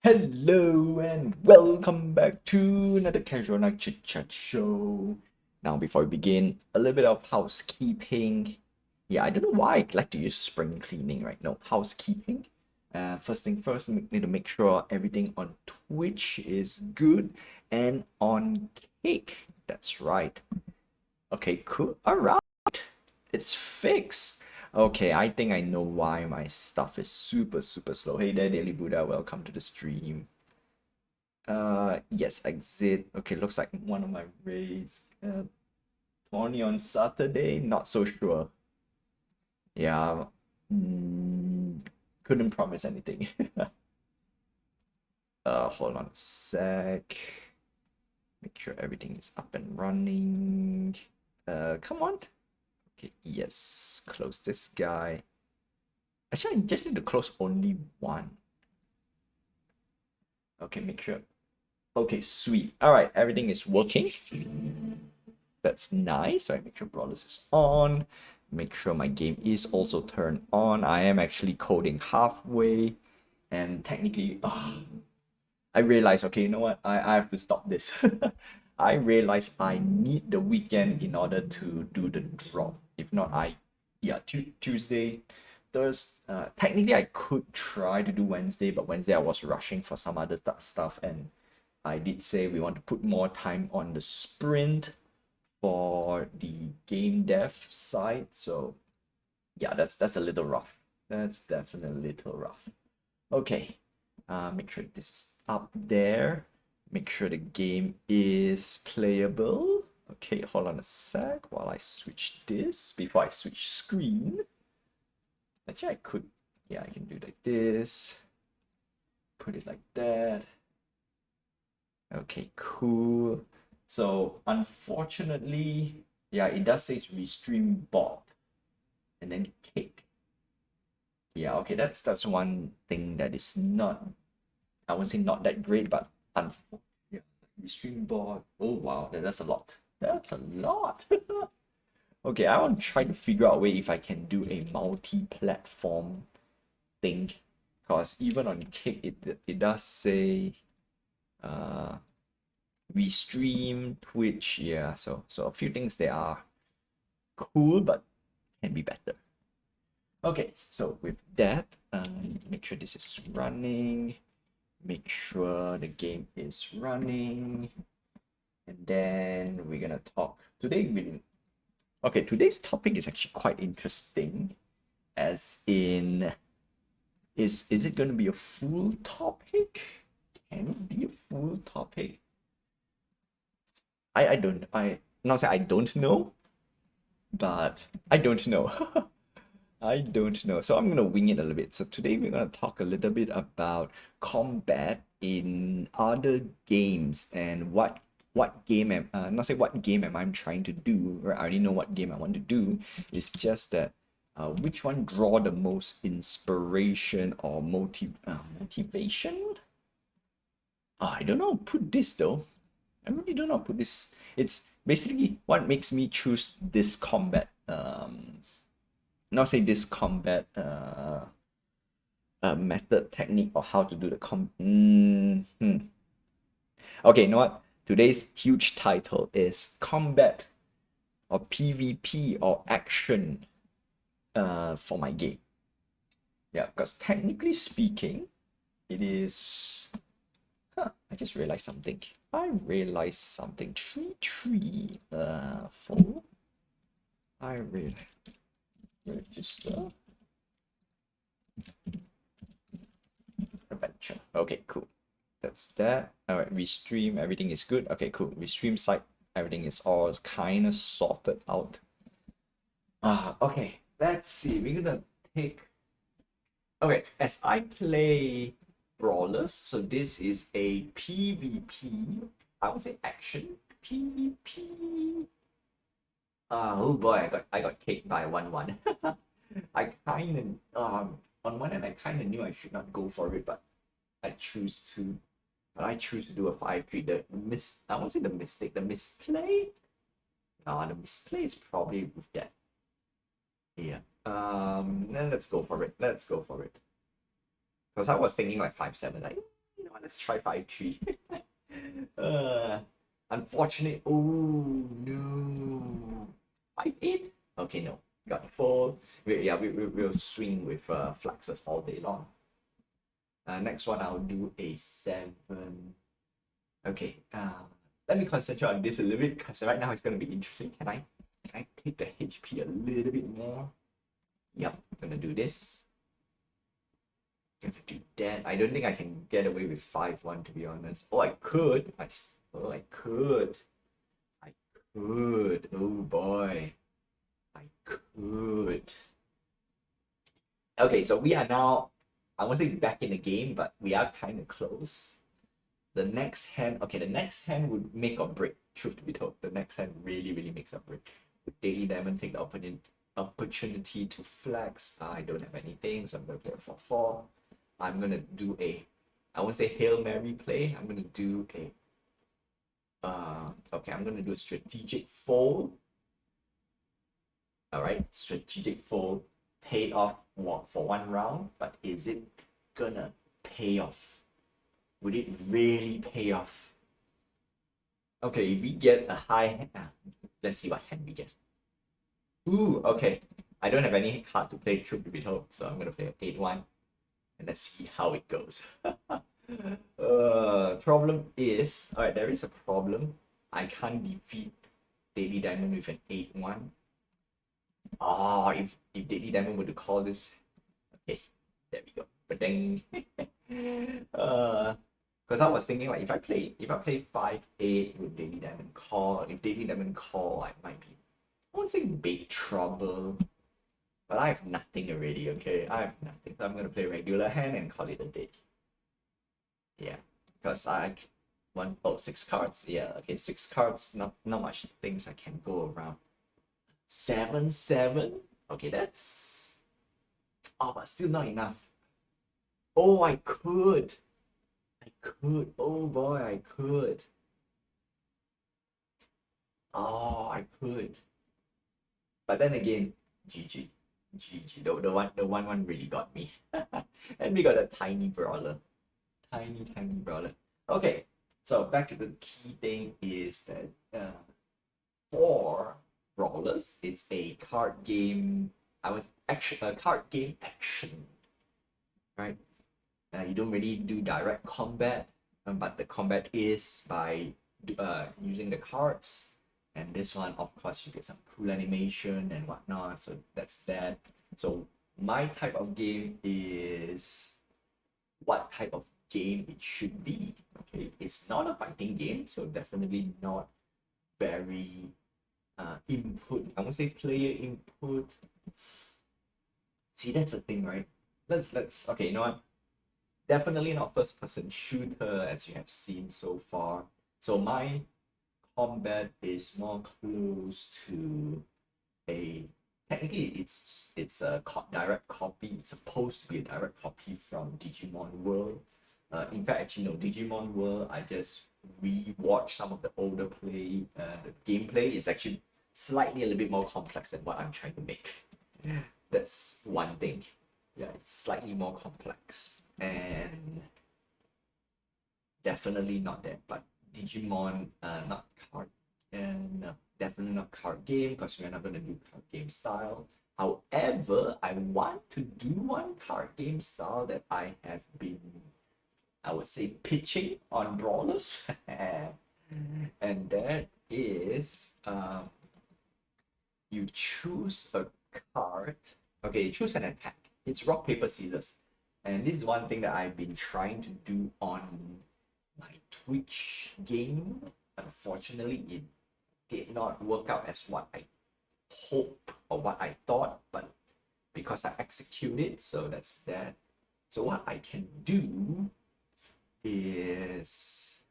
Hello and welcome back to another casual night chit chat show. Now, before we begin, a little bit of housekeeping. Yeah, I don't know why I like to use spring cleaning right now. Housekeeping. First thing first, need to make sure everything on Twitch is good and on Cake. That's right. Okay, cool. All right, it's fixed. Okay, I think I know why my stuff is super slow. Hey there, Daily Buddha. Welcome to the stream. Yes, exit. Okay, looks like one of my rays. Tony on Saturday, not so sure. Yeah, mm, couldn't promise anything. Hold on a sec. Make sure everything is up and running. Come on. Okay, yes, close this guy. Actually, I just need to close only one. Okay, make sure. Okay, sweet. All right, everything is working. That's nice. Right, make sure Brawlers is on. Make sure my game is also turned on. I am actually coding halfway. And technically, I realized, okay, you know what? I have to stop this. I realized I need the weekend in order to do the drop. If not, yeah, Tuesday, Thursday. Technically, I could try to do Wednesday, but Wednesday I was rushing for some other stuff, and I did say we want to put more time on the sprint for the game dev side. So yeah, that's a little rough. That's definitely a little rough. Okay, make sure this is up there. Make sure the game is playable. Okay, hold on a sec while I switch this before I switch screen. Actually, I could, yeah, I can do like this. Put it like that. Okay, cool. So unfortunately, yeah, it does say restream bot and then kick. Yeah, okay, that's one thing that is not, I wouldn't say not that great, but unfortunately, yeah, restream bot. Oh wow, that's a lot. That's a lot. Okay, I want to try to figure out a way if I can do a multi-platform thing, because even on Kick it does say we stream Twitch, yeah. So a few things that are cool but can be better. Okay, so with that, make sure this is running. Make sure the game is running, and then we're gonna talk today. Okay, today's topic is actually quite interesting. As in, is it gonna be a full topic? Can it be a full topic? I don't I not say I don't know, but I don't know. I don't know. So I'm gonna wing it a little bit. So today we're gonna talk a little bit about combat in other games and what game am not say what game am I trying to do, or I already know what game I want to do. It's just that which one draw the most inspiration or motivation? I don't know. Put this though. I really don't know. Put this. It's basically what makes me choose this combat. Not say this combat method technique or how to do the Okay, you know what? Today's huge title is combat or PvP or action for my game. Yeah, because technically speaking, it is. Huh, I just realized something. I realized something. Tree. 4. I realized. Register. Adventure. Okay, cool. That's that. All right, restream. Everything is good. Okay, cool. Restream site. Everything is all kind of sorted out. Okay. Let's see. We're gonna take. Okay, as I play brawlers, so this is a PvP. I would say action PvP. Oh boy, I got kicked by 1-1. I kind of on one end I kind of knew I should not go for it, but I choose to. But I choose to do a 5-3. I won't say the mistake, the misplay. The misplay is probably with that. Yeah. Then let's go for it. Let's go for it. Because I was thinking like 5-7. Like, let's try 5-3. Unfortunate. Oh no. 5-8? Okay, no. Got the fold. We'll swing with fluxes all day long. Next one, I'll do a 7. Okay, let me concentrate on this a little bit because right now it's going to be interesting. Can I take the HP a little bit more? Yep, I'm going to do this. Gonna do that. I don't think I can get away with 5-1 to be honest. Oh, I could. I could. Oh boy. I could. Okay, so we are now, I won't say back in the game, but we are kind of close. The next hand would make or break, truth to be told. The next hand really makes or break. With Daily Diamond, take the opportunity to flex. I don't have anything, so I'm going to play a 4-4. I'm going to do I won't say Hail Mary play. I'm going to do I'm going to do a strategic fold. All right, strategic fold paid off for 1 round, but is it gonna pay off? Would it really pay off? Okay, if we get a high hand, let's see what hand we get. Ooh, okay. I don't have any card to play, truth to be told, so I'm gonna play 8-1, and let's see how it goes. Problem is, alright, there is a problem. I can't defeat Daily Diamond with an 8-1. Oh, if Daily Diamond were to call this, okay, there we go. But then, because I was thinking like if I play 5-8 with Daily Diamond call, if Daily Diamond call, I might be, I won't say big trouble, but I have nothing already. Okay, I have nothing, so I'm gonna play regular hand and call it a day. Yeah, because I want 6 cards. Yeah, okay, 6 cards. Not much things I can go around. 7-7. Okay, that's but still not enough. Oh, I could. Oh boy, I could. Oh, I could. But then again, GG. The one really got me. And we got a tiny brawler. Tiny brawler. Okay, so back to the key thing is that for brawlers, it's a card game. Card game action, right? You don't really do direct combat, but the combat is by using the cards. And this one, of course, you get some cool animation and whatnot. So that's that. So my type of game is what type of game it should be. Okay, it's not a fighting game, so definitely not very input. I won't say player input. See, that's the thing, right? Let's okay, you know what? Definitely not first person shooter as you have seen so far. So my combat is more close to technically it's a direct copy. It's supposed to be a direct copy from Digimon World. In fact, actually no, Digimon World, I just re-watched some of the older play. The gameplay is actually slightly a little bit more complex than what I'm trying to make. That's one thing. Yeah, it's slightly more complex and definitely not that. But Digimon, not card, no, definitely not card game because we're not gonna do card game style. However, I want to do one card game style that I have been, I would say, pitching on brawlers, and that is you choose a card. Okay, you choose an attack. It's rock paper scissors, and this is one thing that I've been trying to do on my Twitch game. Unfortunately, it did not work out as what I hoped or what I thought, but because I executed, so that's that. So what I can do is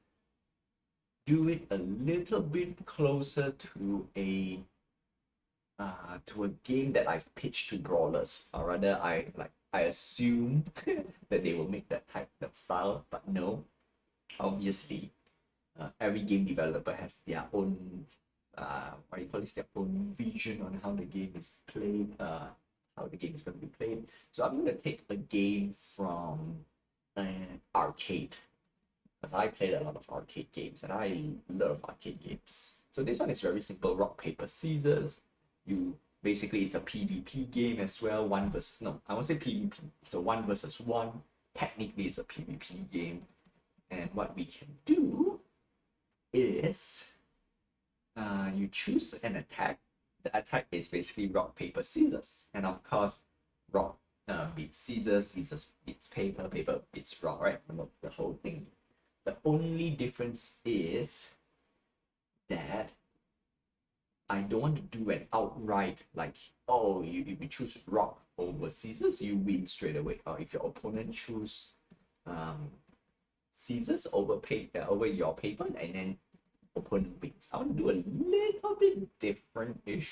do it a little bit closer to a game that I've pitched to brawlers, or rather I assume that they will make that style, but no. Obviously, every game developer has their own what do you call this, their own vision on how the game is played, how the game is going to be played. So I'm going to take a game from an arcade. because I played a lot of arcade games and I love arcade games. So this one is very simple, rock, paper, scissors. You basically it's a PvP game as well. One versus no, I won't say PvP. It's a 1 versus 1. Technically, it's a PvP game. And what we can do is you choose an attack. The attack is basically rock, paper, scissors. And of course, rock beats scissors, scissors beats paper, paper beats rock, right? The whole thing. The only difference is that I don't want to do an outright like, oh, if you choose rock over scissors, you win straight away. Or if your opponent choose scissors over your paper, and then opponent wins. I want to do a little bit different-ish.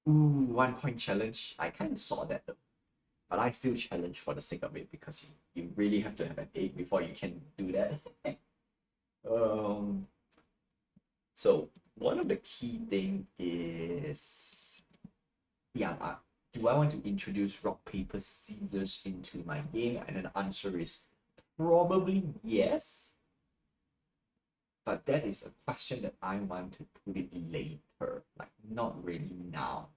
Ooh, 1 point challenge. I kind of saw that though, but I still challenge for the sake of it because you really have to have an 8 before you can do that. So one of the key thing is, do I want to introduce rock, paper, scissors into my game? And then the answer is probably yes. But that is a question that I want to put it later, like not really now.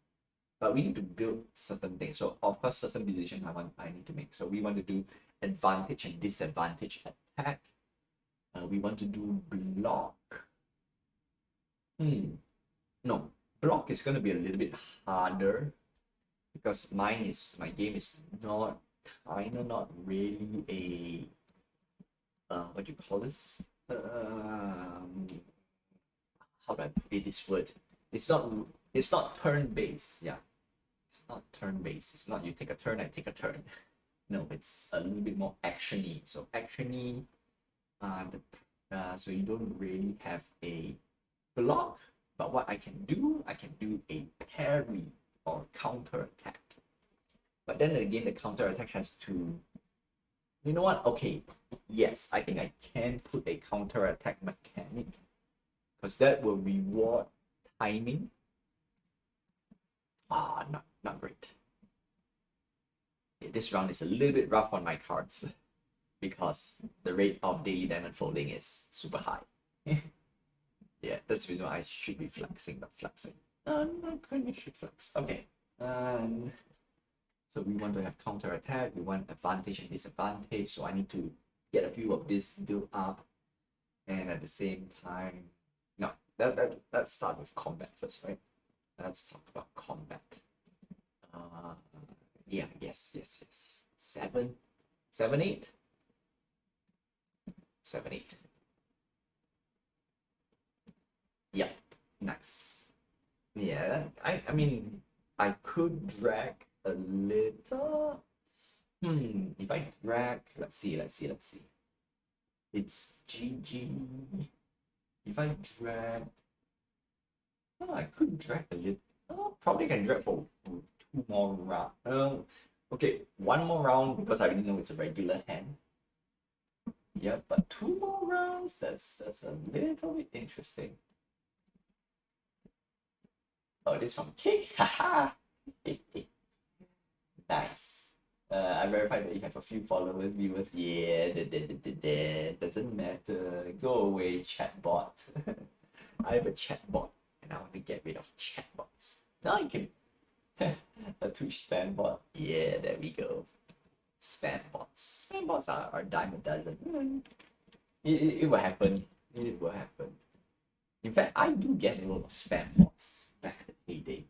But we need to build certain things. So of course, certain decisions I need to make. So we want to do advantage and disadvantage attack. We want to do block. No, block is going to be a little bit harder because my game is not really a what do you call this? How do I put it this word? It's not turn-based. Yeah, it's not turn-based. It's not you take a turn, I take a turn. No, it's a little bit more actiony. So actiony, so you don't really have a block, but what I can do a parry or counter attack. But then again, the counter attack has to, you know what? Okay, yes, I think I can put a counter attack mechanic because that will reward timing. Not great. Yeah, this round is a little bit rough on my cards because the rate of daily diamond folding is super high. Yeah, that's the reason why I should be flexing, not flexing. No, I should flex. Okay. So we want to have counter attack. We want advantage and disadvantage. So I need to get a few of this built up, and at the same time, no. Let's start with combat first, right? Let's talk about combat. Yeah, yes. 7, 8. 7, 8. Yeah, nice. Yeah, I mean, I could drag a little. If I drag, let's see. It's GG. If I drag, I could drag a little. Probably can drag for 2 more rounds. Okay, 1 more round because I already know it's a regular hand. Yeah, but 2 more rounds. That's a little bit interesting. Oh, this from Kick. Haha. Nice. I verified that you have a few followers, viewers. Yeah, that doesn't matter. Go away, chatbot. I have a chatbot, and I want to get rid of chatbots. Now you can. A Twitch spam bot. Yeah, there we go. Spam bots. Spam bots are dime a dozen. It will happen. It will happen. In fact, I do get a lot of spam bots back in the heyday.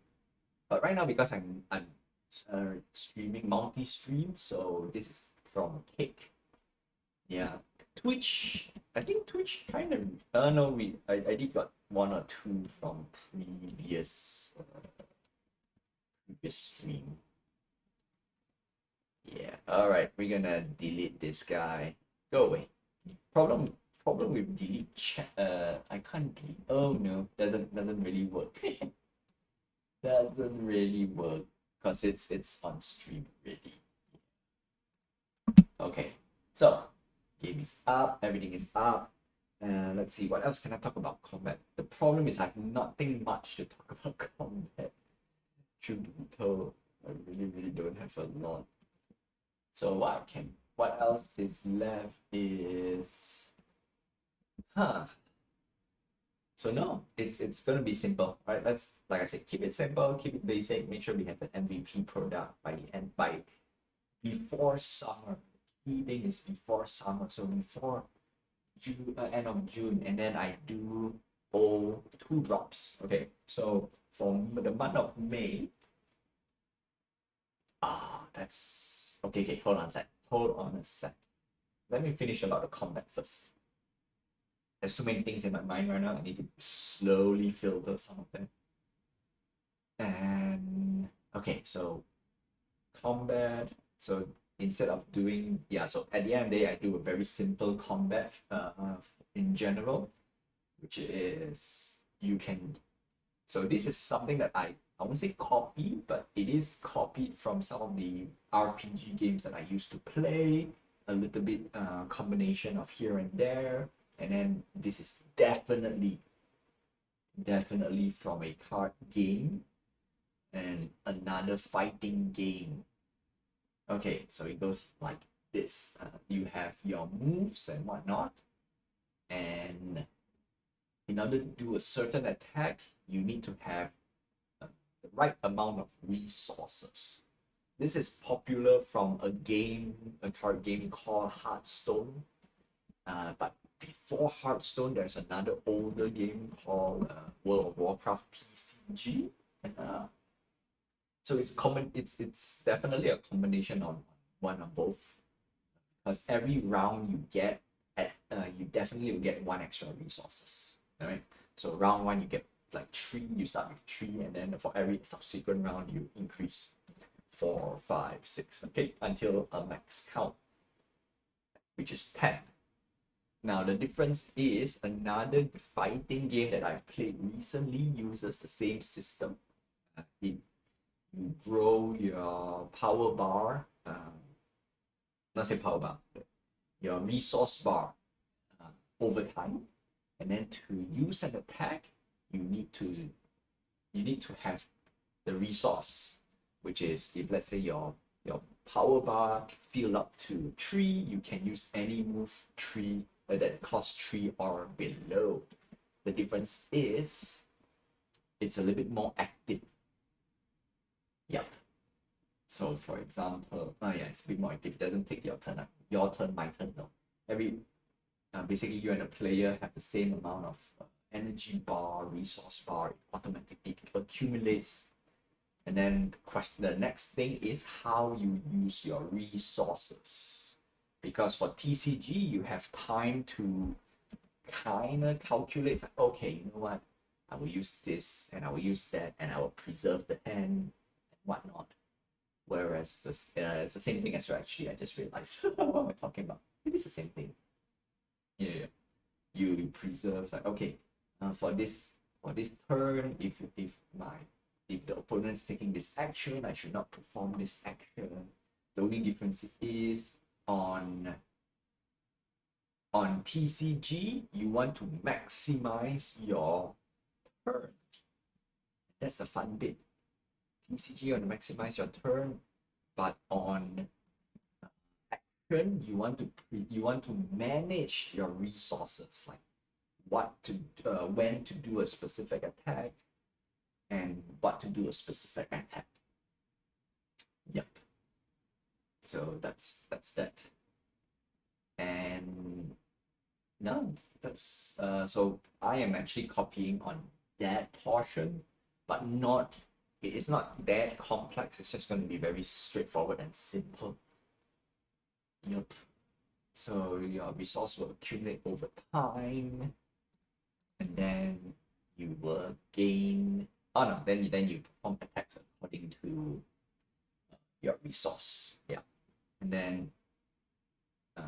But right now, because I'm streaming multi-stream, so this is from Kick. Yeah, Twitch. I think Twitch kind of. No, I did got 1 or 2 from previous stream. Yeah. All right, we're gonna delete this guy. Go away. Problem with delete chat. I can't delete. Oh no, doesn't really work. Doesn't really work because it's on stream already. Okay, so game is up, everything is up. Let's see, what else can I talk about combat? The problem is I have nothing much to talk about combat. Truth be told, I really don't have a lot. So what what else is left is, so no, it's gonna be simple, right? Let's, like I said, keep it simple, keep it basic, make sure we have an MVP product by the end, by before summer. Key thing is before summer, so before June, end of June, and then I do all 2 drops. Okay, so for the month of May, that's okay. Okay, hold on a sec. Hold on a sec. Let me finish about the combat first. There's too many things in my mind right now. I need to slowly filter some of them. And okay, so combat. So instead of doing, yeah, so at the end of the day, I do a very simple combat in general, which is you can. So this is something that I won't say copy, but it is copied from some of the RPG games that I used to play. A little bit combination of here and there, and then this is definitely from a card game and another fighting game. Okay, so it goes like this. You have your moves and whatnot, and in order to do a certain attack, you need to have the right amount of resources. This is popular from a card game called Hearthstone. But before Hearthstone, there's another older game called World of Warcraft TCG. So it's common. It's definitely a combination of one of both. Because every round you get, you definitely will get 1 extra resources. Right? So round 1 you get like 3. You start with 3, and then for every subsequent round you increase 4, 5, 6. Okay, until a max count, which is 10. Now the difference is another fighting game that I've played recently uses the same system. You grow your power bar, not say power bar, but your resource bar over time, and then to use an attack, you need to have the resource, which is, if let's say your power bar fill up to 3, you can use any move 3 that costs 3 or below. The difference is it's a little bit more active. Yep. So for example, yeah, it's a bit more active. It doesn't take your turn, your turn, my turn. No. Basically you and the player have the same amount of energy bar, resource bar. It automatically accumulates. And then the next thing is how you use your resources. Because for TCG, you have time to kind of calculate, like, okay, you know what? I will use this and I will use that and I will preserve the hand and whatnot. Whereas it's the same thing as well, actually. I just realized what am I talking about? It is the same thing. Yeah. You preserve, like, okay, for this turn, if the opponent is taking this action, I should not perform this action. The only difference is on TCG, you want to maximize your turn. That's the fun bit. TCG, you want to maximize your turn, but on action, you want to manage your resources, like when to do a specific attack and what to do a specific attack. Yep. So that's that. And no, that's so I am actually copying on that portion, but it is not that complex. It's just going to be very straightforward and simple. Yep. So your resource will accumulate over time, and then you will gain. Oh no, then you perform attacks according to your resource. Yeah, and then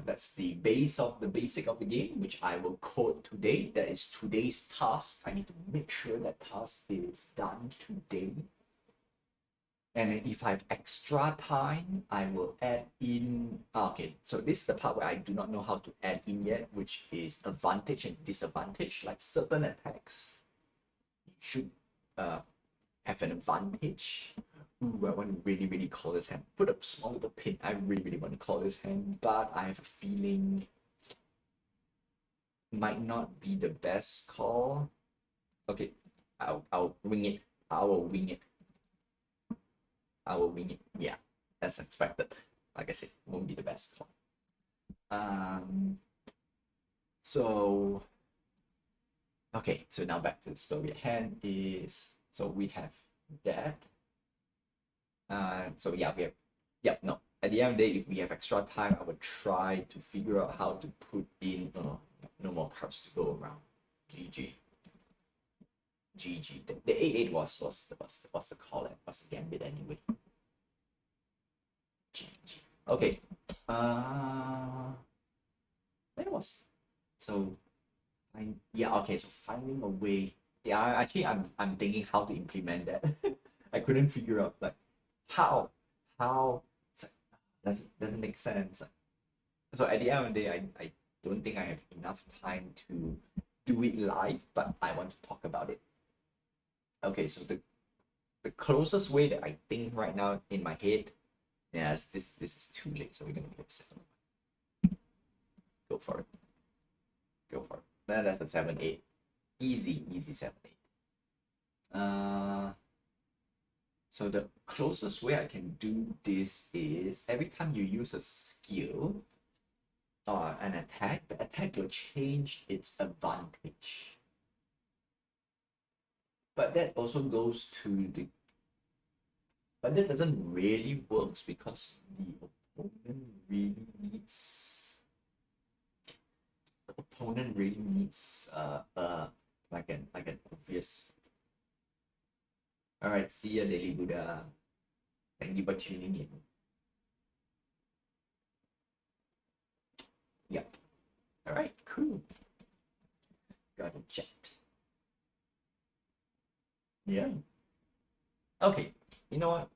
that's the basic of the game, which I will code today. That is today's task. I need to make sure that task is done today. And if I have extra time, I will add in. Okay, so this is the part where I do not know how to add in yet, which is advantage and disadvantage. Like certain attacks, you should have an advantage Ooh, I want to really call this hand. Put a small little pin. I really want to call this hand, but I have a feeling might not be the best call. Okay, I'll wing it. I will wing it. I will wing it. Yeah, as expected. Like I said, won't be the best call. So okay, so now back to the story at hand is so we have that. So yeah, we have no. At the end of the day, if we have extra time, I would try to figure out how to put in no more cards to go around. GG. GG. The 8-8 was the call and was the gambit anyway. GG. Okay. That was so yeah, okay, so finding a way. Yeah, actually I'm thinking how to implement that. I couldn't figure out like how it's like, doesn't make sense. So at the end of the day, I don't think I have enough time to do it live, but I want to talk about it. Okay, so the closest way that I think right now in my head, yes, this is too late, so we're gonna play 7. Go for it. Go for it. That's a 7-8. Easy 7-8. So the closest way I can do this is every time you use a skill or an attack, the attack will change its advantage. But that also goes to the but that doesn't really work because the opponent really needs like an obvious. All right, see ya, Lily Buddha. Thank you for tuning in. Yep. All right, cool. Got a chat. Yeah. Okay. You know what?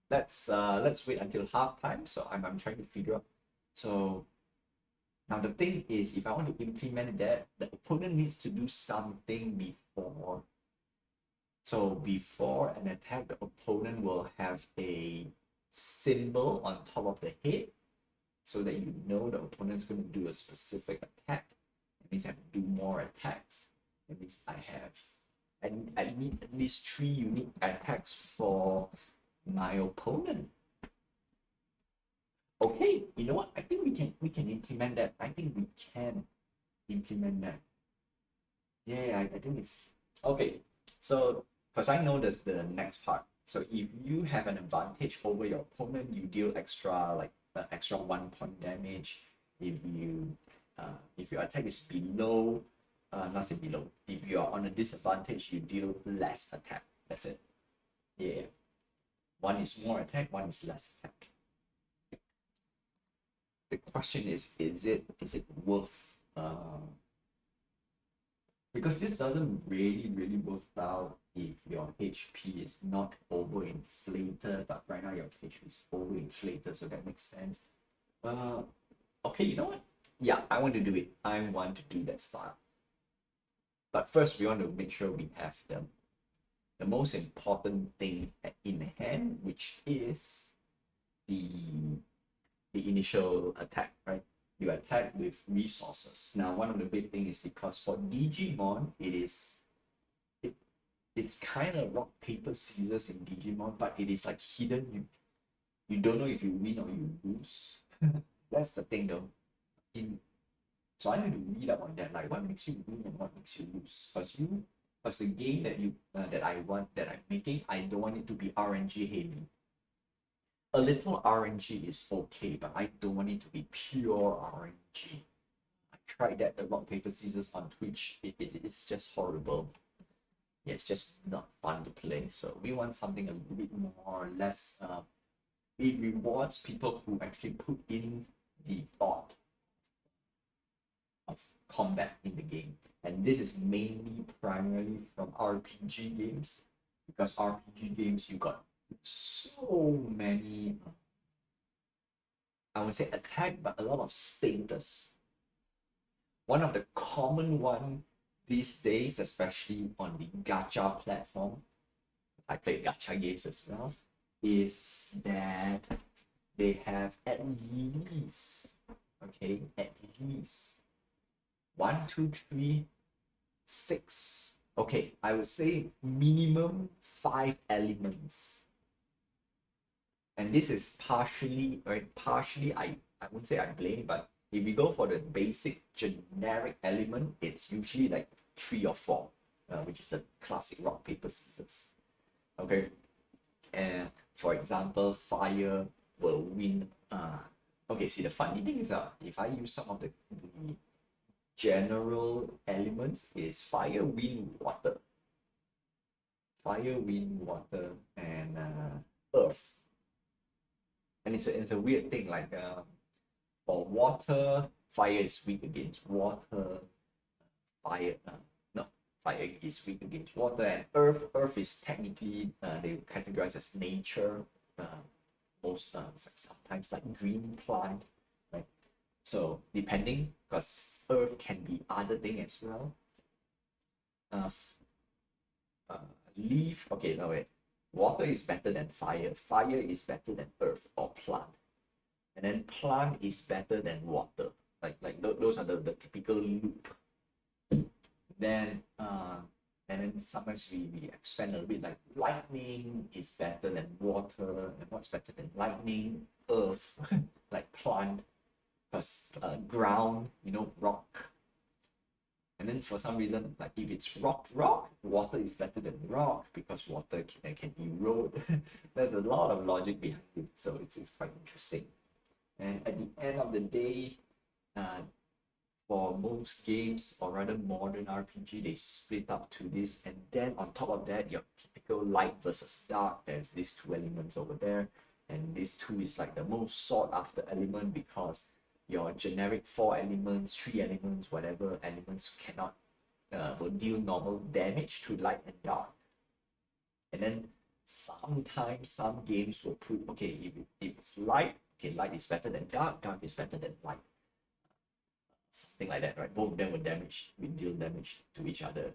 Let's wait until halftime. So I'm trying to figure out. So now the thing is, if I want to implement that, the opponent needs to do something before. So before an attack, the opponent will have a symbol on top of the head so that you know the opponent's going to do a specific attack. It means I have to do more attacks. It means I need at least 3 unique attacks for my opponent. Okay, you know what? I think we can implement that. I think we can implement that. Yeah, I think it's okay. So because I know that's the next part. So if you have an advantage over your opponent, you deal extra like extra 1 point damage. If your attack is below, nothing below. If you are on a disadvantage, you deal less attack. That's it. Yeah. One is more attack, one is less attack. The question is it worth because this doesn't really work out if your HP is not overinflated, but right now your HP is overinflated, so that makes sense. Okay, you know what? Yeah, I want to do it. I want to do that style. But first, we want to make sure we have the most important thing in hand, which is the initial attack, right? You attack with resources. Now, one of the big things is because for Digimon, it's kind of rock paper scissors in Digimon, but it is like hidden. You don't know if you win or you lose. That's the thing, though. So I need to read up on that, like what makes you win and what makes you lose. Because the game that I'm making, I don't want it to be RNG heavy. A little RNG is okay, but I don't want it to be pure RNG. I tried that the rock paper scissors on Twitch. It's just horrible. Yeah, it's just not fun to play. So we want something a little bit more or less. It rewards people who actually put in the thought of combat in the game, and this is mainly primarily from RPG games, because RPG games you got so many, I would say attack, but a lot of status. One of the common one these days, especially on the gacha platform, I play gacha games as well, is that they have at least, okay, at least 1, 2, 3, 6. Okay, I would say minimum 5 elements. And this is partially, right? Partially, I wouldn't say I blame, but if we go for the basic generic element, it's usually like 3 or 4, which is a classic rock, paper, scissors. Okay. And for example, fire will win. Okay, see, the funny thing is if I use some of the general elements, is fire, wind, water. Fire, wind, water, and earth. And it's a weird thing, like for water, fire is weak against water. Fire, no, fire is weak against water, and earth is technically they categorize as nature. Most sometimes like green plant, right? So depending, because earth can be other thing as well. Leaf. Okay, no wait. Water is better than fire. Fire is better than earth or plant. And then plant is better than water. Like those are the typical loop. Then and then sometimes we expand a little bit, like lightning is better than water, and what's better than lightning? Earth, like plant, because ground, rock. And then for some reason, like if it's rock, water is better than rock because water can erode. There's a lot of logic behind it, so it's quite interesting. And at the end of the day, for most games, or rather modern RPG, they split up to this, and then on top of that, your typical light versus dark. There's these 2 elements over there, and this 2 is like the most sought after element, because your generic 4 elements, 3 elements, whatever elements cannot will deal normal damage to light and dark. And then sometimes some games will prove, okay, if it's light, okay, light is better than dark, dark is better than light. Something like that, right? Both of them will deal damage to each other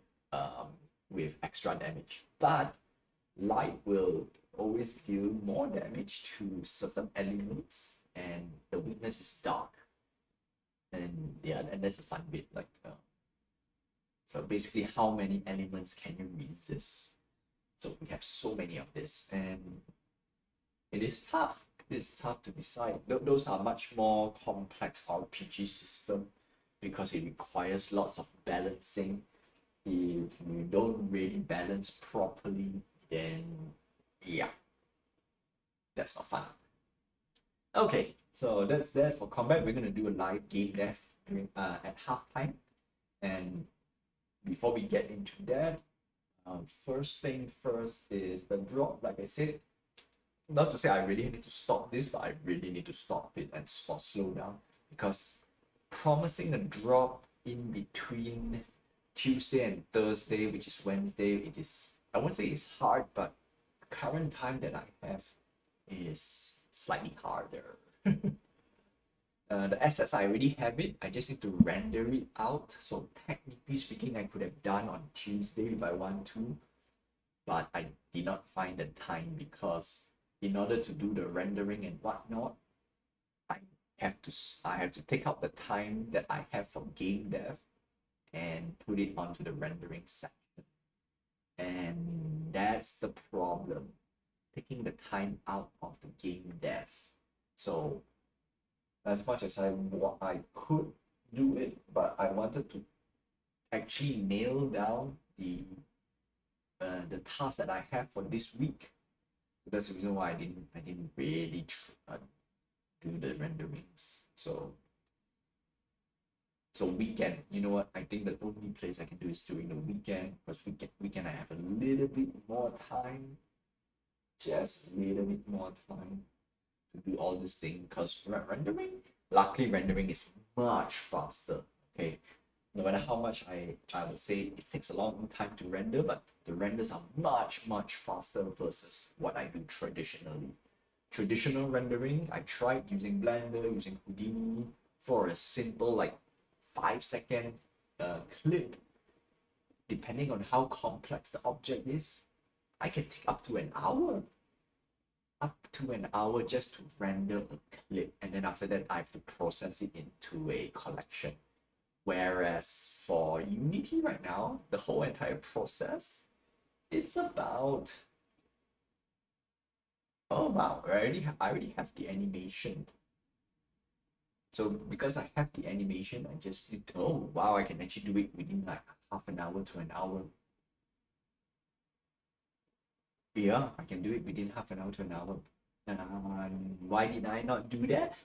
with extra damage. But light will always deal more damage to certain elements, and the weakness is dark. And yeah, and that's a fun bit. Like, so basically, how many elements can you resist? So we have so many of this, and it is tough. It's tough to decide. Those are much more complex RPG system, because it requires lots of balancing. If you don't really balance properly, then yeah, that's not fun. Okay, so that's that for combat. We're gonna do a live game dev during at halftime, and before we get into that, first thing first is the drop. Like I said, not to say I really need to stop this, but I really need to stop it and slow down, because promising a drop in between Tuesday and Thursday, which is Wednesday, it is, I won't say it's hard, but the current time that I have is slightly harder. The assets, I already have it. I just need to render it out. So technically speaking, I could have done on Tuesday if I want to, but I did not find the time, because in order to do the rendering and whatnot, I have to take out the time that I have from game dev and put it onto the rendering section. And that's the problem, taking the time out of the game dev. So as much as I could do it, but I wanted to actually nail down the task that I have for this week. So that's the reason why I didn't really do the renderings. So weekend, you know what? I think the only place I can do is during the weekend, because weekend I have a little bit more time, just a little bit more time to do all this thing. Because luckily rendering is much faster. Okay, no matter how much I would say it takes a long time to render, but the renders are much faster versus what I do traditionally. Traditional rendering, I tried using Blender, using Houdini for a simple like 5-second clip. Depending on how complex the object is, I can take up to an hour. up to an hour just to render a clip, and then after that I have to process it into a collection. Whereas for Unity right now, the whole entire process, it's about, oh wow, I already have the animation. So because I have the animation, I just need to, oh wow, I can actually do it within like half an hour to an hour. Yeah, I can do it within half an hour to an hour. Why did I not do that?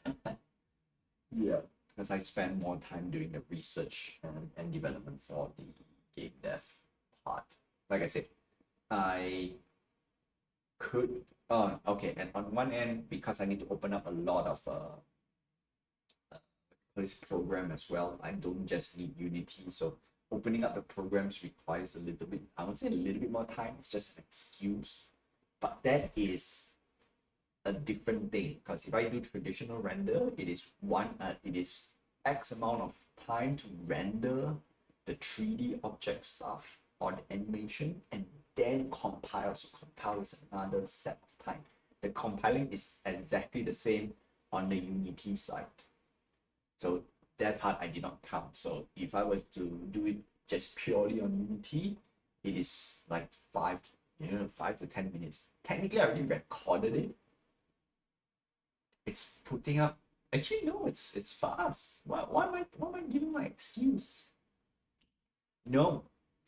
Yeah, because I spend more time doing the research and development for the game dev part. Like I said, I could, okay, and on one end, because I need to open up a lot of this program as well, I don't just need Unity. So opening up the programs requires a little bit, I would say a little bit more time. It's just an excuse. But that is a different thing, because if I do traditional render, it is X amount of time to render the 3D object stuff or the animation and then compile. So compile is another set of time. The compiling is exactly the same on the Unity side. So that part I did not count. So if I was to do it just purely on Unity, it is like 5 to 10 minutes. Technically, I already recorded it. It's putting up. Actually, no, it's fast. Why am I giving my excuse? No,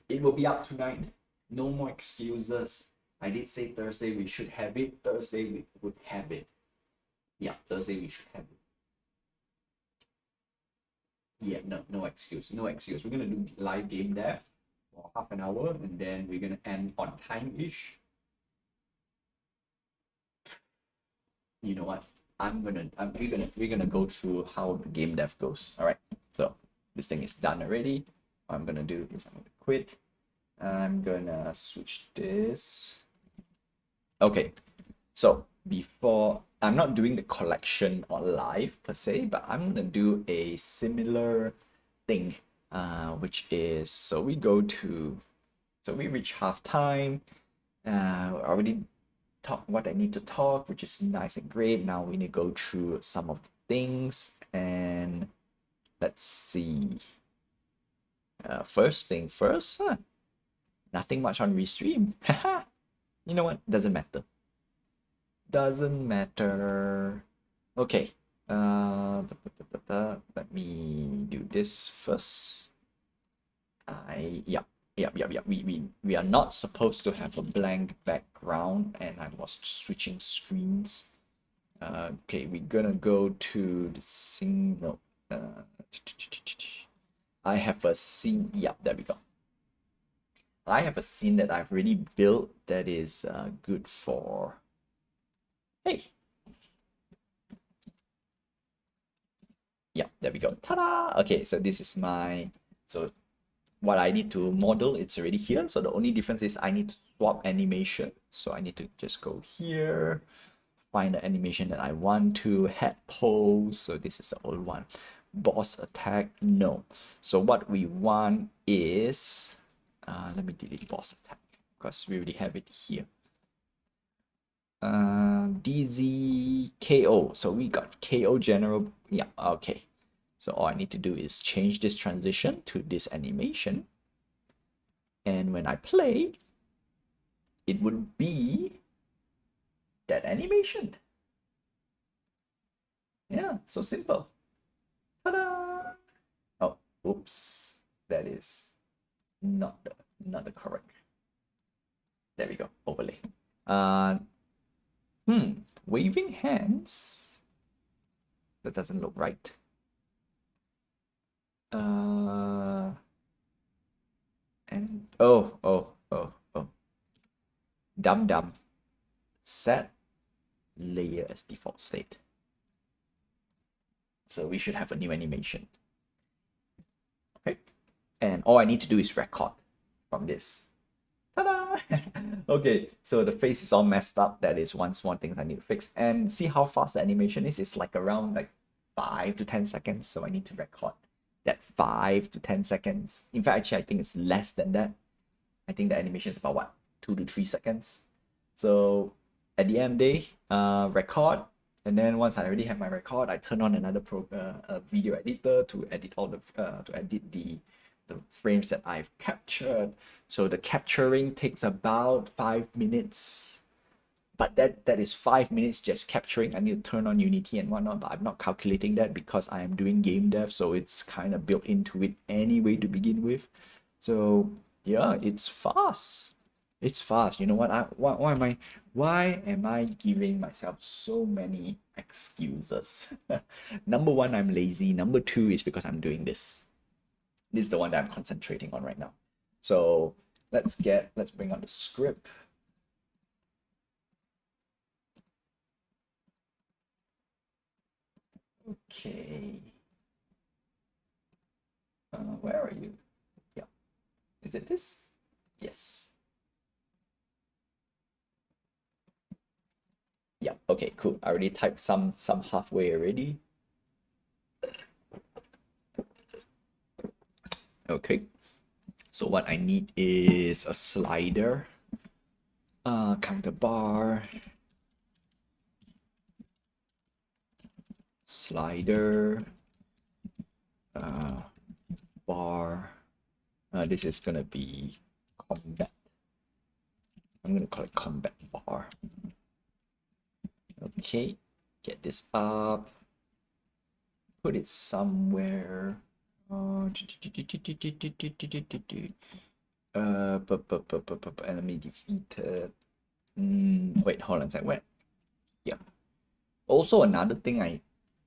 it will be up tonight. No more excuses. I did say Thursday we should have it. Thursday we would have it. Yeah, Thursday we should have it. Yeah, no excuse. No excuse. We're gonna do live game dev for half an hour, and then we're gonna end on time-ish. You know what? We're gonna go through how the game dev goes. All right. So this thing is done already. What I'm gonna do is I'm gonna quit. I'm gonna switch this. Okay. So before, I'm not doing the collection or live per se, but I'm gonna do a similar thing, which is, so we reach halftime. Already talk what I need to talk, which is nice and great. Now we need to go through some of the things, and let's see. First thing first, nothing much on restream. You know what? Doesn't matter. Doesn't matter. Okay. Let me do this first. Yeah. We are not supposed to have a blank background, and I was switching screens. Okay, we're gonna go to the signal. I have a scene. Yeah, there we go. I have a scene that I've already built that is good for. Hey. Yeah, there we go. Ta-da! Okay, so this is my, so what I need to model, it's already here. So the only difference is I need to swap animation. So I need to just go here, find the animation that I want to, head pose. So this is the old one. Boss attack, no. So what we want is, let me delete boss attack because we already have it here. DZ KO. So we got KO general. Yeah, okay. So all I need to do is change this transition to this animation. And when I play, it would be that animation. Yeah, so simple. Ta-da! Oh, oops. That is not the correct. There we go. Overlay. Waving hands. That doesn't look right. And oh. Dumb. Set layer as default state. So we should have a new animation. Okay. And all I need to do is record from this. Ta-da! Okay, so the face is all messed up. That is one small thing I need to fix. And see how fast the animation is? It's like around like 5 to 10 seconds. So I need to record that 5 to 10 seconds. In fact, actually, I think it's less than that. I think the animation is about what? 2 to 3 seconds. So at the end of the day, record. And then once I already have my record, I turn on another video editor to edit all the the frames that I've captured. So the capturing takes about 5 minutes. But that is 5 minutes just capturing. I need to turn on Unity and whatnot, but I'm not calculating that because I am doing game dev, so it's kind of built into it anyway to begin with. So yeah, it's fast. It's fast. You know what? Why am I giving myself so many excuses? Number one, I'm lazy. Number two is because I'm doing this. This is the one that I'm concentrating on right now. So let's bring on the script. Okay. Where are you? Yeah. Is it this? Yes. Yeah. Okay. Cool. I already typed some halfway already. Okay. So what I need is a slider, counter bar, slider, bar. This is gonna be combat. I'm gonna call it combat bar. Okay, get this up. Put it somewhere. Enemy defeated. Wait, hold on a sec. Where? Yeah. Also, another thing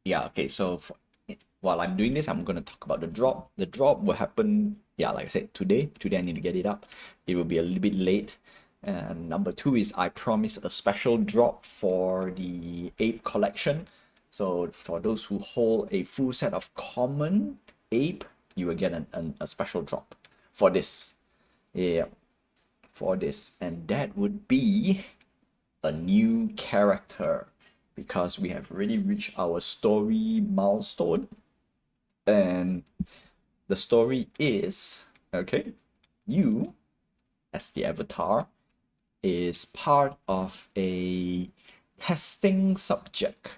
okay, so while I'm doing this, I'm going to talk about the drop. The drop will happen, yeah, like I said, today. Today, I need to get it up. It will be a little bit late. And number two is I promise a special drop for the ape collection. So for those who hold a full set of common ape, you will get a special drop for this. Yeah, for this. And that would be a new character because we have already reached our story milestone. And the story is, okay, you as the avatar is part of a testing subject.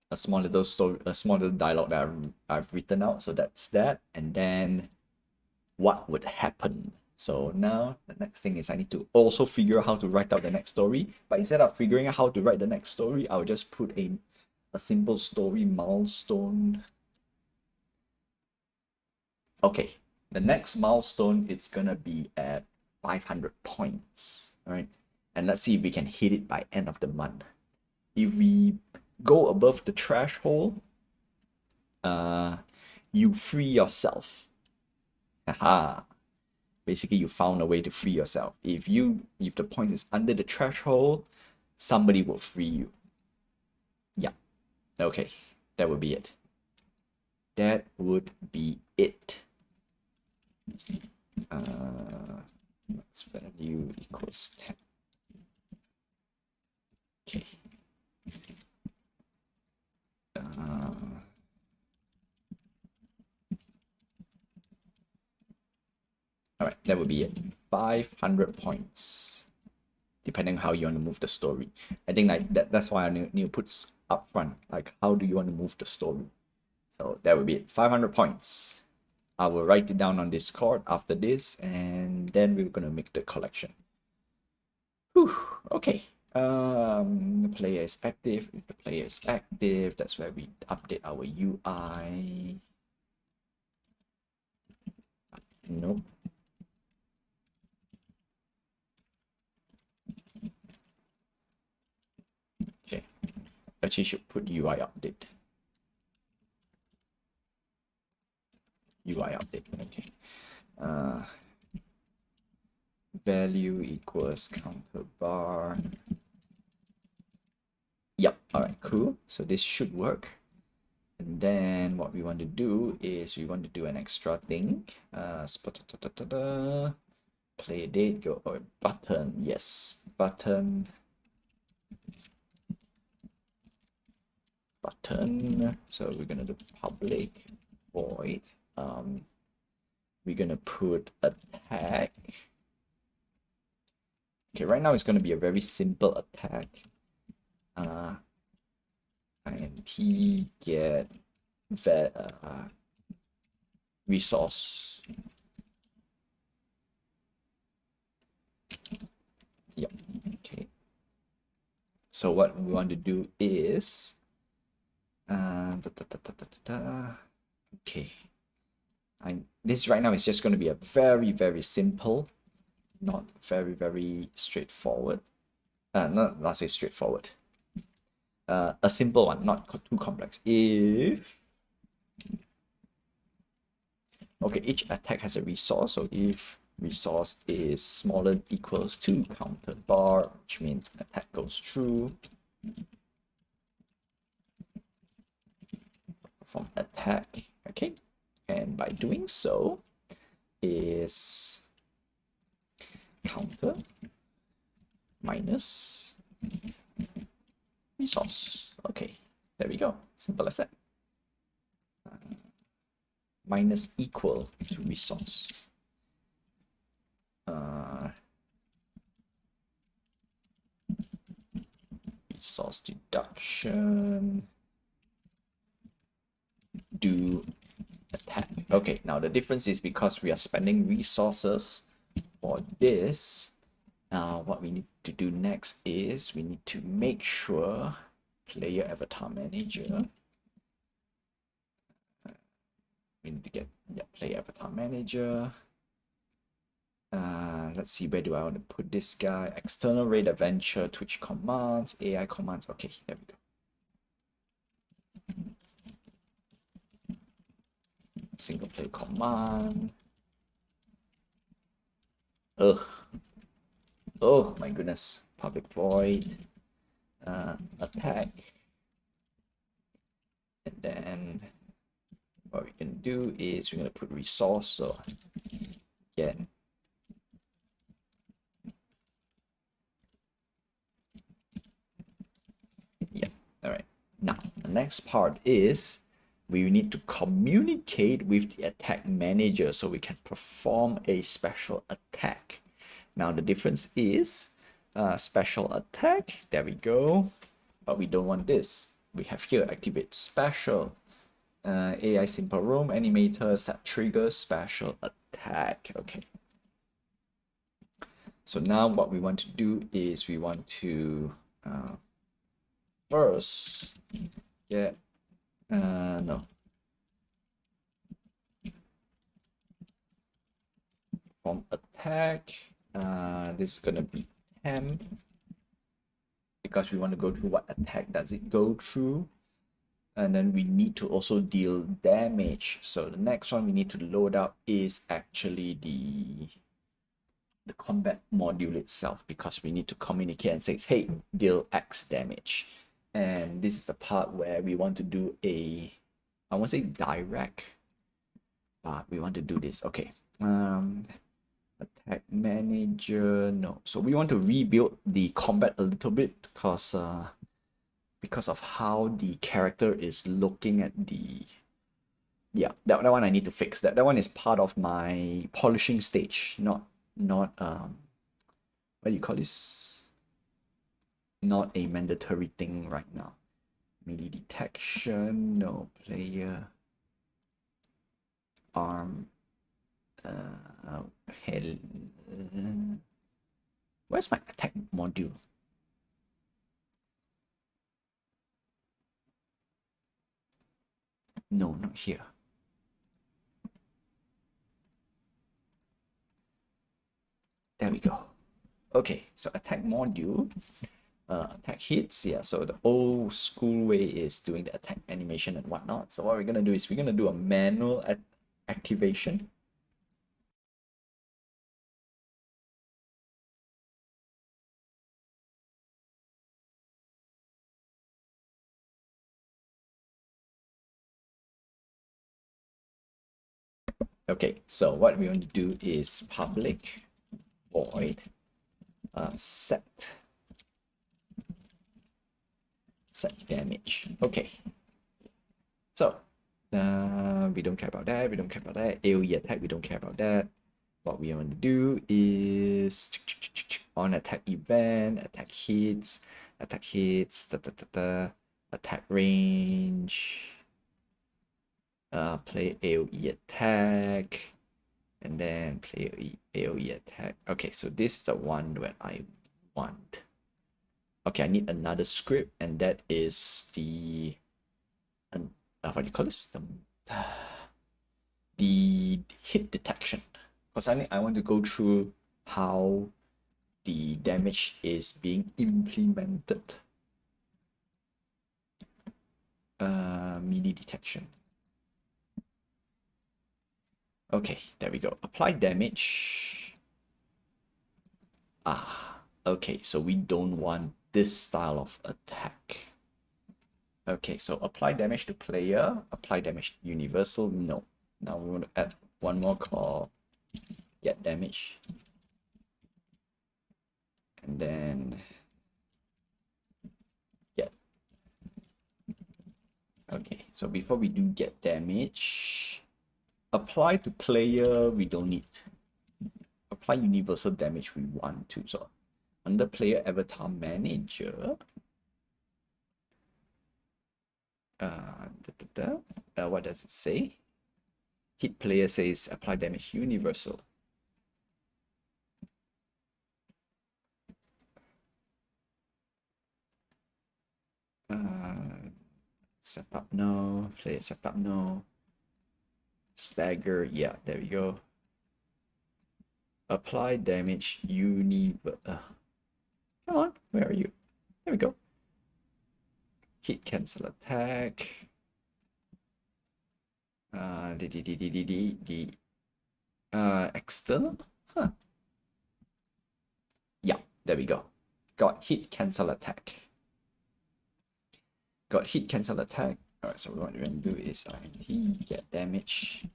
A small little story, a small little dialogue that I've written out. So that's that. And then what would happen? So now the next thing is I need to also figure out how to write out the next story. But instead of figuring out how to write the next story, I'll just put a simple story milestone. Okay, the next milestone, it's gonna be at 500 points, all right? And let's see if we can hit it by end of the month. If we go above the threshold, you free yourself. Haha. Basically, you found a way to free yourself. If the points is under the threshold, somebody will free you. Yeah. Okay, that would be it. That would be it. Max value equals 10. Okay. All right, that would be it. 500 points, depending on how you want to move the story. I think like that's why I need to put up front, like how do you want to move the story? So that would be it. 500 points. I will write it down on Discord after this, and then we're gonna make the collection. Whew, okay. The player is active. If the player is active, that's where we update our UI. Nope. Okay. Actually, should put UI update. UI update. Okay. Value equals counter bar. Yep. All right. Cool. So this should work. And then what we want to do is we want to do an extra thing. Play date, go or button. Yes, button. So we're gonna do public void. We're gonna put a tag. Okay, right now it's going to be a very simple attack. Int get resource. Yep. Okay. So what we want to do is okay. This right now is just going to be a very simple, not very straightforward. Not say straightforward. A simple one, not too complex. If okay, each attack has a resource. So if resource is smaller than equals to counter bar, which means attack goes through. From attack, okay, and by doing so is counter minus resource. Okay, there we go, simple as that. Minus equal to resource. Resource deduction, do attack. Okay, now the difference is because we are spending resources for this. What we need to do next is we need to make sure player avatar manager. We need to get player avatar manager. Let's see, where do I want to put this guy? External raid adventure, Twitch commands, AI commands. Okay, there we go. Single player command. Ugh. Oh my goodness. Public void. Attack. And then what we can do is we're going to put resource. So again, yeah. All right. Now the next part is we need to communicate with the attack manager so we can perform a special attack. Now the difference is special attack. There we go. But we don't want this. We have here activate special. AI simple roam animator set trigger special attack. Okay. So now what we want to do is we want to first get no. From attack, this is gonna be temp because we want to go through what attack does it go through, and then we need to also deal damage. So the next one we need to load up is actually the combat module itself, because we need to communicate and say, hey, deal X damage. And this is the part where we want to do a, I won't say direct, but we want to do this. Okay. Attack manager, no. So we want to rebuild the combat a little bit because of how the character is looking at the, yeah, that one I need to fix. That one is part of my polishing stage, not what do you call this? Not a mandatory thing right now. Melee detection, no. Player arm head. Where's my attack module? No, not here. There we go. Okay, so attack module, attack hits. Yeah, so the old school way is doing the attack animation and whatnot. So what we're gonna do is we're gonna do a manual activation. Okay, so what we want to do is public void set damage. Okay, so we don't care about that. We don't care about that. AoE attack, we don't care about that. what we want to do is on attack event, attack hits, attack range, play AoE attack, and then play AoE attack. Okay, so this is the one that I want. Okay, I need another script, and that is the what do you call this? The hit detection. Because I want to go through how the damage is being implemented. Melee detection. Okay, there we go. Apply damage. Okay, so we don't want this style of attack. Okay, so apply damage to player, apply damage to universal, no. Now we want to add one more called get damage. And then get. Okay, so before we do get damage, apply to player, we don't need. Apply universal damage, we want to. So under player avatar manager, what does it say? Hit player says apply damage universal. Setup no, player setup no. Stagger, yeah, there we go. Apply damage come on, where are you? There we go. Hit cancel attack. External? Huh. Yeah, there we go. Got hit cancel attack. Got hit cancel attack. Alright, so what we're going to do is INT get damage.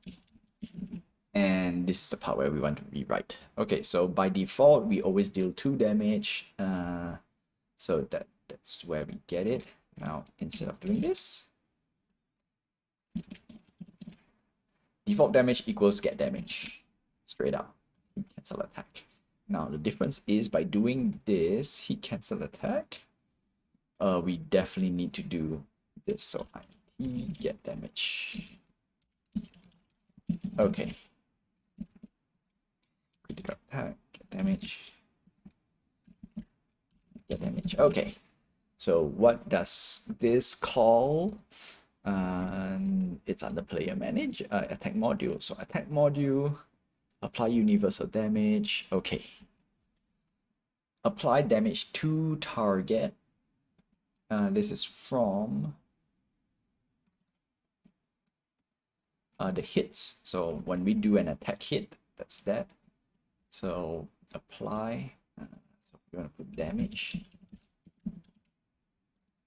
And this is the part where we want to rewrite. Okay, so by default, we always deal 2 damage. So that's where we get it. Now, instead of doing this, default damage equals get damage. Straight up. Hit cancel attack. Now, the difference is by doing this, hit cancel attack, we definitely need to do this. So INT get damage. Okay. Critical attack, get damage. Get damage. Okay. So what does this call? It's under player manage, attack module. So attack module, apply universal damage. Okay. Apply damage to target. This is from the hits. So when we do an attack hit, that's that. So apply. So we're gonna put damage.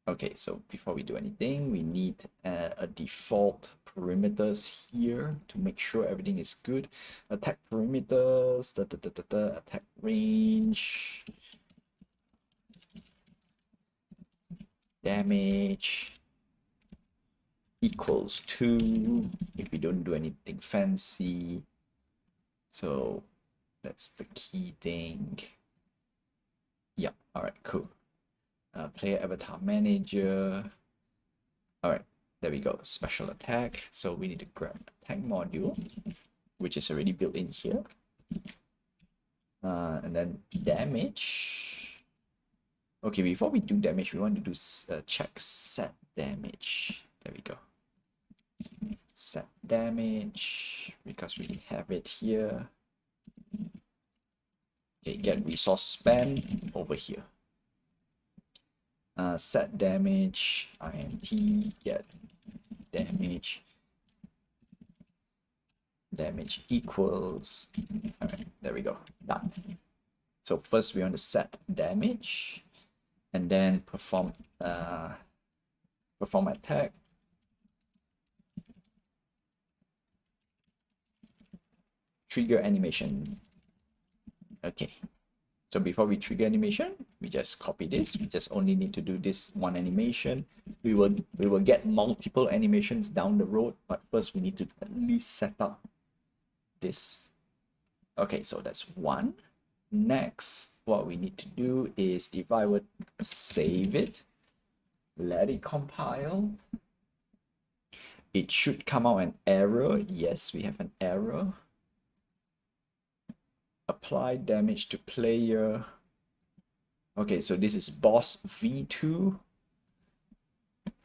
Okay, so before we do anything, we need a default perimeters here to make sure everything is good. Attack perimeters, attack range, damage equals 2 if we don't do anything fancy. So that's the key thing. Yeah, all right, cool. Player avatar manager. All right, there we go. Special attack. So we need to grab attack module, which is already built in here. And then damage. Okay, before we do damage, we want to do check set damage. There we go. Set damage, because we have it here. Okay, get resource spend over here. Set damage, INT, get damage. Damage equals. Alright, there we go. Done. So first we want to set damage and then perform attack. Trigger animation. Okay. So before we trigger animation, we just copy this. We just only need to do this one animation. We will get multiple animations down the road, but first we need to at least set up this. Okay, so that's one. Next, what we need to do is if I would save it, let it compile, it should come out an error. Yes, we have an error. Apply damage to player. Okay, so this is boss V2.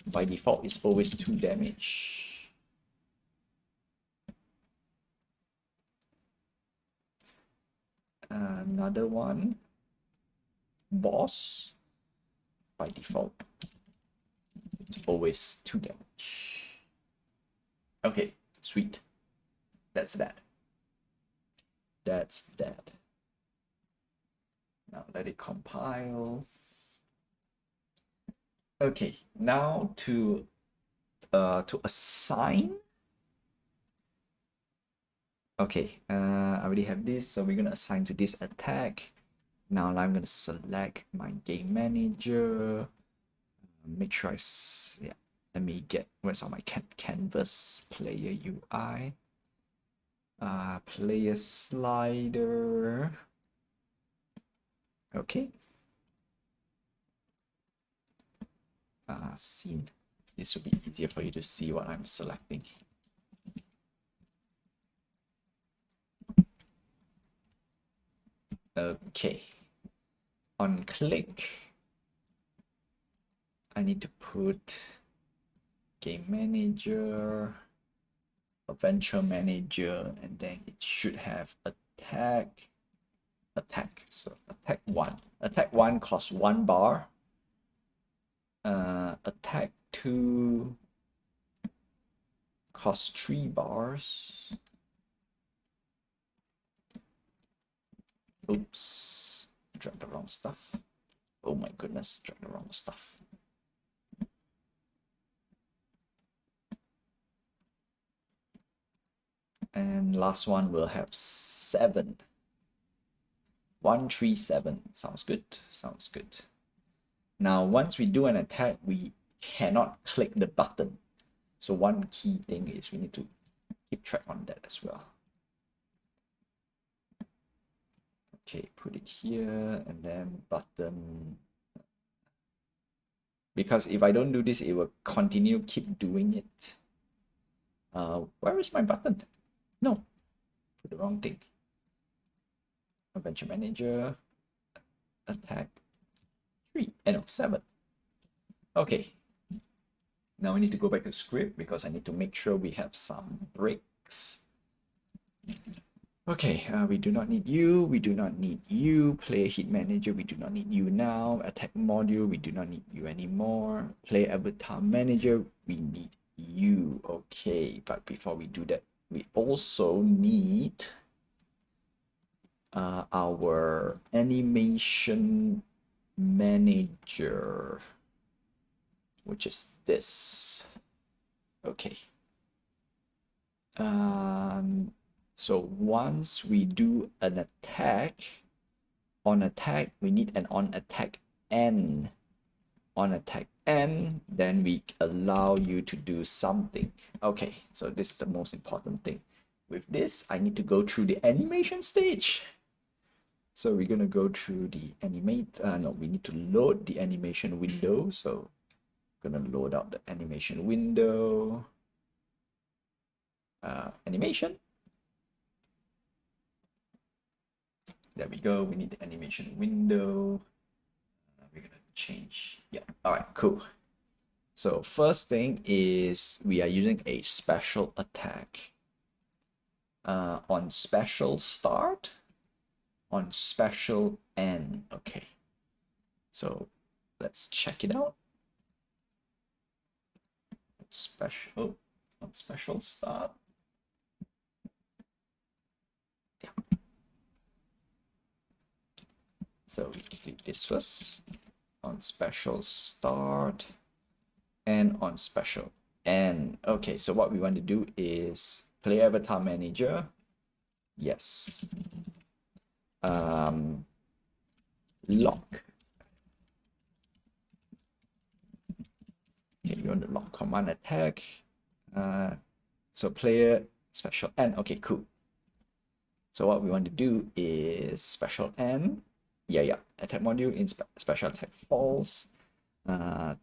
By default, it's always 2 damage. Another one, boss. By default, it's always 2 damage. Okay, sweet. That's that. That's that. Now let it compile. Okay, now to assign. Okay, I already have this, so we're gonna assign to this attack. Now I'm gonna select my game manager. Make sure yeah. Let me get where's all my canvas player UI. Player slider. Okay. Scene. This will be easier for you to see what I'm selecting. Okay. On click, I need to put game manager, adventure manager, and then it should have attack. So attack 1. Attack 1 costs 1 bar. Attack 2 costs 3 bars. Oops, drag the wrong stuff. Oh my goodness, drag the wrong stuff. And last one will have 7. 137. Sounds good. Sounds good. Now, once we do an attack, we cannot click the button. So one key thing is we need to keep track on that as well. Okay, put it here and then button. Because if I don't do this, it will continue keep doing it. Where is my button? No, put the wrong thing. Adventure manager, attack 3, no, 7. Okay. Now we need to go back to script because I need to make sure we have some breaks. Okay, we do not need you, we do not need you. Player hit manager, we do not need you now. Attack module, we do not need you anymore. Player avatar manager, we need you. Okay, but before we do that, we also need our animation manager, which is this. Okay. So once we do an attack, on attack, we need an on attack N. On attack N, then we allow you to do something. Okay, so this is the most important thing. With this, I need to go through the animation stage. So we're gonna go through the animate, no, we need to load the animation window. So I'm gonna load out the animation window. Animation. There we go. We need the animation window. We're gonna change. Yeah. All right. Cool. So first thing is we are using a special attack. On special start, on special end. Okay. So let's check it out. Special on special start. Yeah. So we delete this first. On special start and on special end. Okay, so what we want to do is play avatar manager. Yes. Lock. Okay, we want to lock command attack. So player special end. Okay, cool. So what we want to do is special N. Yeah. Attack module in special attack false.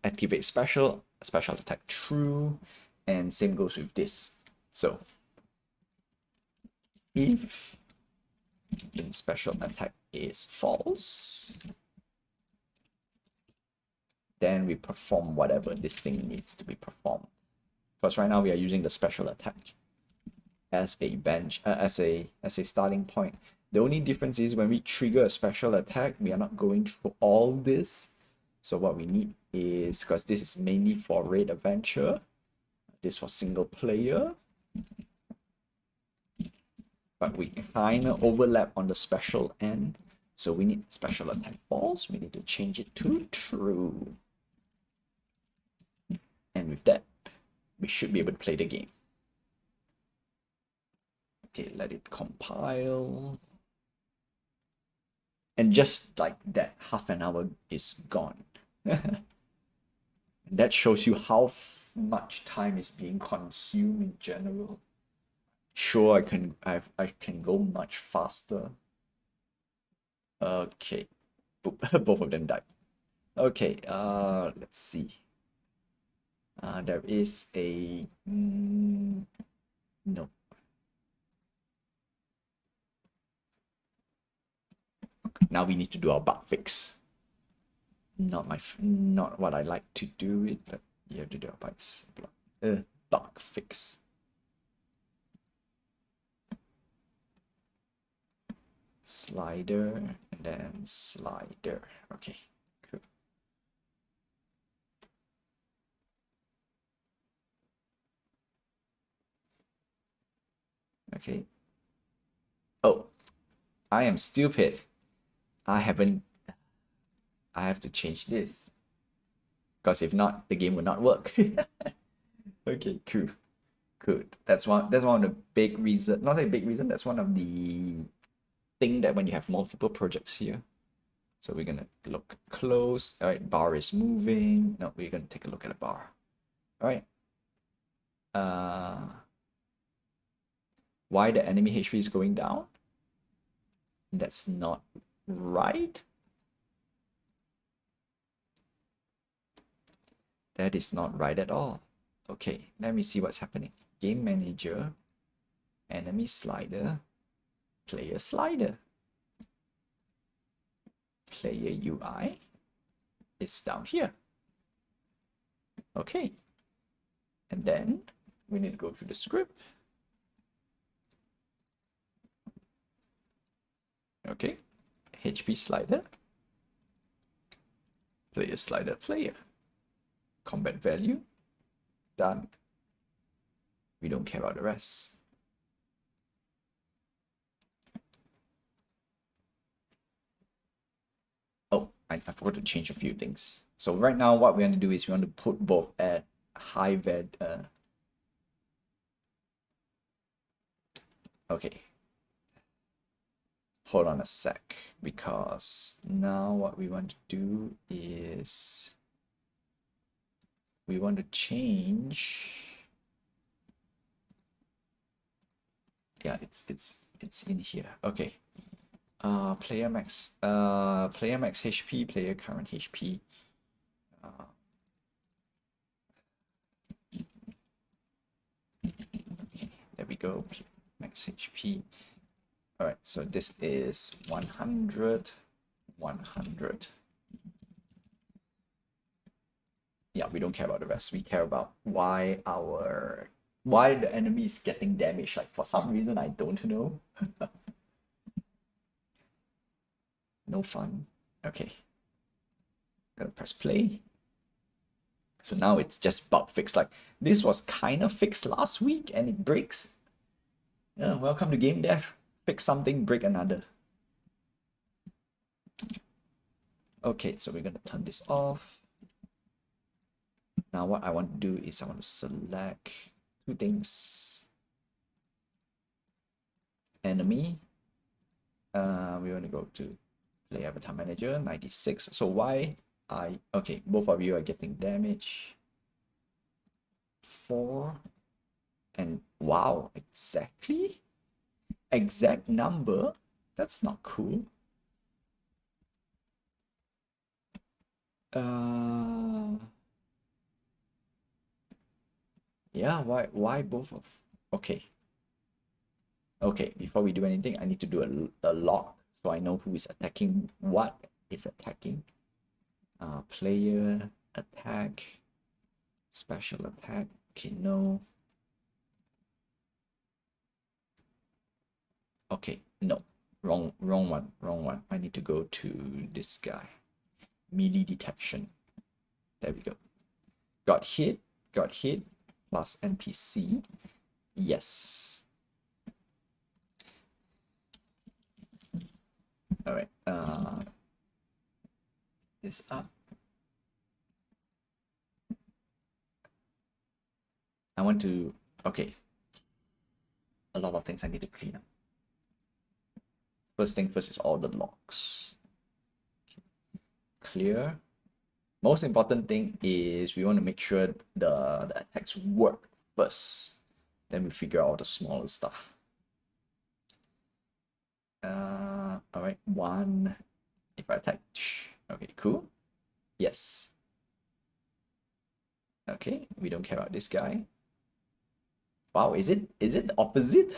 Activate special attack true. And same goes with this. So if the special attack is false, then we perform whatever this thing needs to be performed. Because right now we are using the special attack as a bench, as a starting point. The only difference is when we trigger a special attack, we are not going through all this. So what we need is, because this is mainly for raid adventure, this for single player, but we kind of overlap on the special end. So we need special attack false. We need to change it to true. And with that, we should be able to play the game. Okay, let it compile. And just like that, half an hour is gone. That shows you how much time is being consumed in general. Sure, I can go much faster. Okay, both of them died. Okay, let's see. There is a no. Now we need to do our bug fix. Not what I like to do it, but you have to do a bug fix. Slider and then slider. Okay, cool. Okay. Oh, I am stupid. I have to change this. Because if not, the game will not work. Okay, cool. Cool. That's one of the big reason, not a big reason, that's one of the thing that when you have multiple projects here. So we're gonna look close. All right, bar is moving. No, we're gonna take a look at the bar. All right. Why the enemy HP is going down? That's not right. That is not right at all. Okay, let me see what's happening. Game manager, enemy slider, player slider. Player UI is down here. Okay. And then we need to go through the script. Okay. HP slider. Player slider player. Combat value. Done. We don't care about the rest. Oh, I forgot to change a few things. So right now what we want to do is we want to put both at high okay. Hold on a sec, because now what we want to do is we want to change. Yeah, it's in here. Okay. Player max HP, player current HP. Okay, there we go. Max HP. All right, so this is 100, 100. Yeah, we don't care about the rest. We care about why the enemy is getting damaged. Like for some reason, I don't know. No fun. Okay. Gonna press play. So now it's just bug fixed. Like this was kind of fixed last week and it breaks. Yeah, welcome to game dev. Fix something, break another. Okay, so we're gonna turn this off. Now what I want to do is I want to select two things. Enemy. We want to go to play avatar manager 96. So why okay, both of you are getting damage. 4 and wow, exactly. exact number? That's not cool. Yeah, why both of? Okay. Okay, before we do anything, I need to do a log so I know who is attacking, what is attacking. Player attack, special attack. Okay, no. Okay, no. Wrong one. I need to go to this guy. Melee detection. There we go. Got hit, plus NPC. Yes. All right. This up. I want to. Okay. A lot of things I need to clean up. First thing first is all the logs. Clear. Most important thing is we want to make sure the attacks work first. Then we figure out the smaller stuff. All right, one. If I attack, okay, cool. Yes. Okay, we don't care about this guy. Wow, is it the opposite?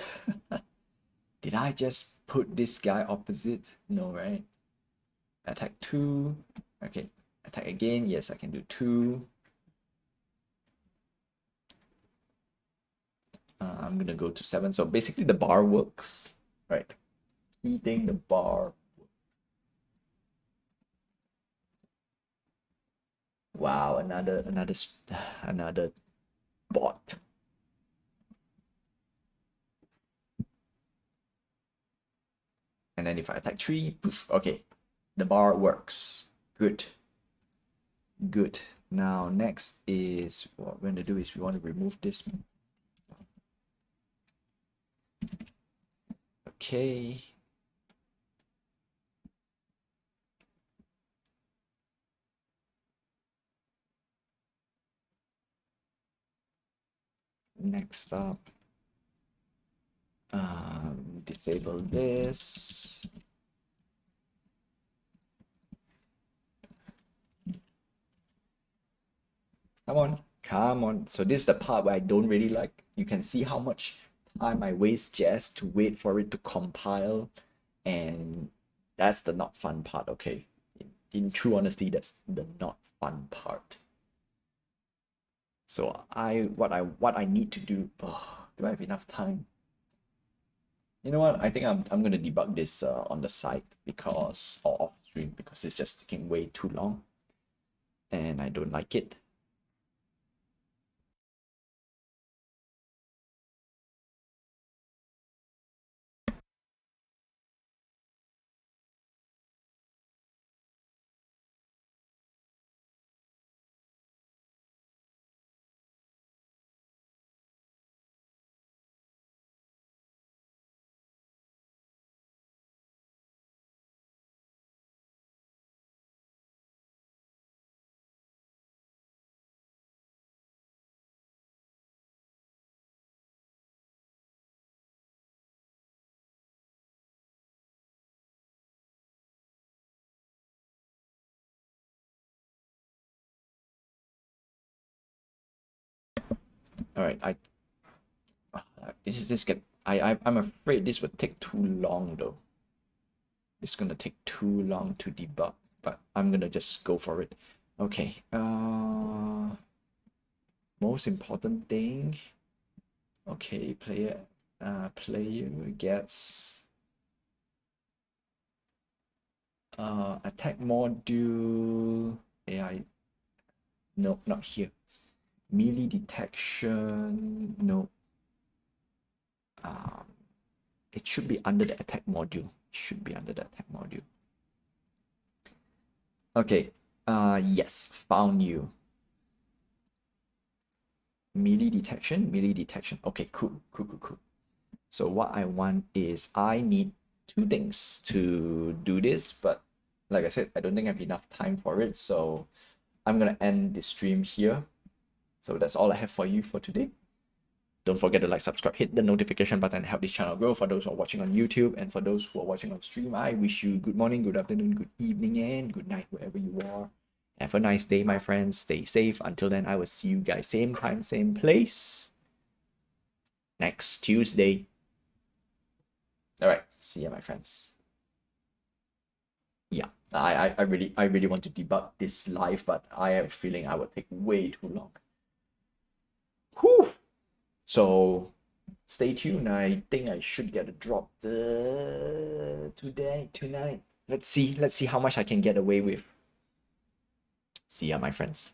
Did I just put this guy opposite? No, right? Attack 2. Okay, attack again. Yes, I can do 2. I'm gonna go to 7. So basically the bar works, right? Key thing, the bar. Wow, another bot. And then if I attack 3, poof, okay, the bar works. Good. Good. Now next is what we're gonna do is we want to remove this. Okay. Next up, disable this. Come on, come on. So this is the part where I don't really like. You can see how much time I waste just to wait for it to compile, and that's the not fun part. Okay, in true honesty, that's the not fun part. So what I need to do. Oh, do I have enough time? You know what? I think I'm gonna debug this on the side because or off stream because it's just taking way too long, and I don't like it. All right, I'm afraid this would take too long though. It's gonna take too long to debug, but I'm gonna just go for it. Okay. Most important thing. Okay, player gets attack module AI. No, not here. Melee detection. No. It should be under the attack module. Should be under the attack module. Okay. Yes, found you. Melee detection. Okay, cool. So what I want is I need 2 things to do this, but like I said, I don't think I have enough time for it, so I'm gonna end the stream here. So that's all I have for you for today. Don't forget to like, subscribe, hit the notification button, and help this channel grow. For those who are watching on YouTube and for those who are watching on stream, I wish you good morning, good afternoon, good evening, and good night wherever you are. Have a nice day, my friends. Stay safe. Until then, I will see you guys same time, same place next Tuesday. All right, see ya, my friends. Yeah, I really want to debug this live, but I have a feeling I will take way too long. Whew. So stay tuned. I think I should get a drop tonight. Let's see how much I can get away with. See ya, my friends.